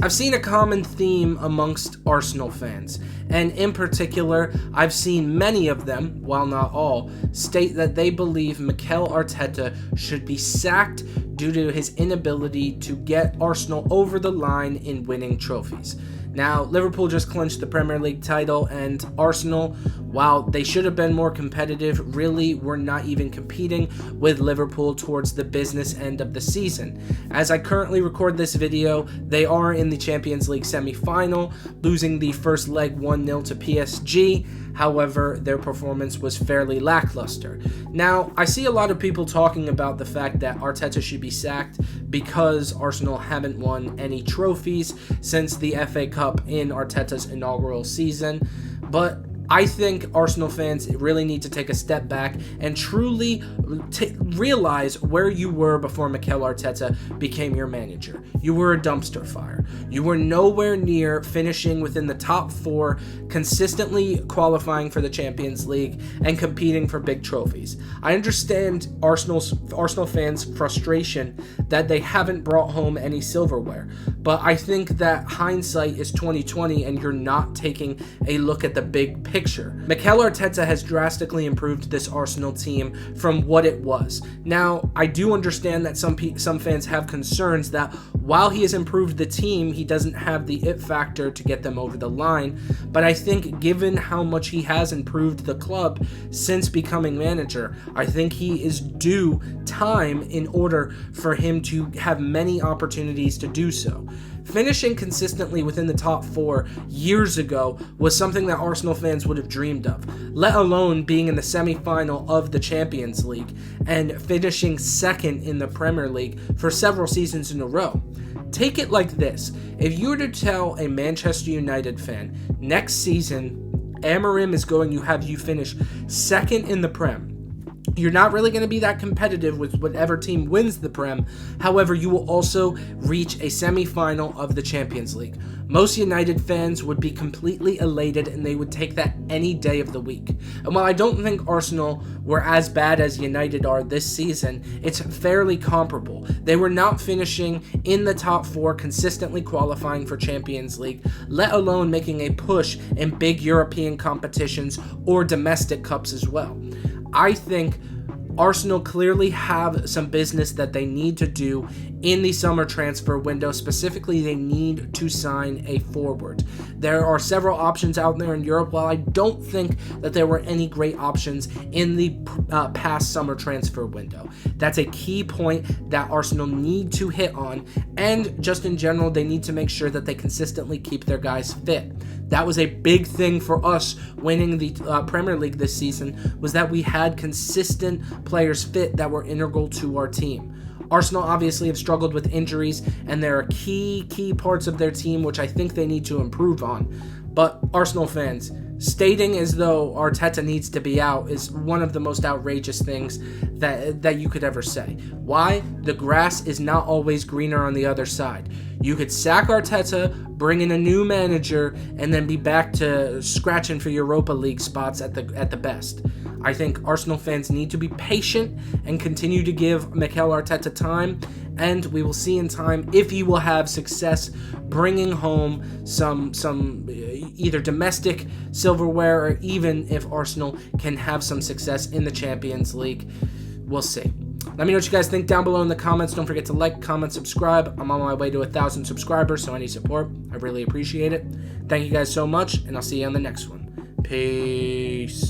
I've seen a common theme amongst Arsenal fans, and in particular, I've seen many of them, while not all, state that they believe Mikel Arteta should be sacked due to his inability to get Arsenal over the line in winning trophies. Now, Liverpool just clinched the Premier League title, and Arsenal, while they should have been more competitive, really were not even competing with Liverpool towards the business end of the season. As I currently record this video, they are in the Champions League semi-final, losing the first leg 1-0 to PSG. However, their performance was fairly lackluster. Now, I see a lot of people talking about the fact that Arteta should be sacked because Arsenal haven't won any trophies since the FA Cup in Arteta's inaugural season, but I think Arsenal fans really need to take a step back and truly realize where you were before Mikel Arteta became your manager. You were a dumpster fire. You were nowhere near finishing within the top 4, consistently qualifying for the Champions League and competing for big trophies. I understand Arsenal fans' frustration that they haven't brought home any silverware, but I think that hindsight is 20/20 and you're not taking a look at the big picture. Mikel Arteta has drastically improved this Arsenal team from what it was. Now, I do understand that some fans have concerns that while he has improved the team, he doesn't have the it factor to get them over the line, but I think given how much he has improved the club since becoming manager, I think he is due time in order for him to have many opportunities to do so. Finishing consistently within the top 4 years ago was something that Arsenal fans would have dreamed of, let alone being in the semi-final of the Champions League and finishing second in the Premier League for several seasons in a row. Take it like this: if you were to tell a Manchester United fan next season Amorim is going to have you finish second in the Prem, you're not really going to be that competitive with whatever team wins the Prem. However, you will also reach a semi-final of the Champions League. Most United fans would be completely elated and they would take that any day of the week. And while I don't think Arsenal were as bad as United are this season, it's fairly comparable. They were not finishing in the top 4, consistently qualifying for Champions League, let alone making a push in big European competitions or domestic cups as well. I think Arsenal clearly have some business that they need to do in the summer transfer window. Specifically, they need to sign a forward. There are several options out there in Europe. While I don't think that there were any great options in the past summer transfer window, that's a key point that Arsenal need to hit on. And just in general, they need to make sure that they consistently keep their guys fit. That was a big thing for us winning the Premier League this season, was that we had consistent players fit that were integral to our team. Arsenal obviously have struggled with injuries, and there are key parts of their team which I think they need to improve on. But Arsenal fans, stating as though Arteta needs to be out is one of the most outrageous things that you could ever say. Why? The grass is not always greener on the other side. You could sack Arteta, bring in a new manager, and then be back to scratching for Europa League spots at the best. I think Arsenal fans need to be patient and continue to give Mikel Arteta time, and we will see in time if he will have success bringing home some either domestic silverware, or even if Arsenal can have some success in the Champions League. We'll see. Let me know what you guys think down below in the comments. Don't forget to like, comment, subscribe. I'm on my way to 1,000 subscribers, so any support, I really appreciate it. Thank you guys so much, and I'll see you on the next one. Peace.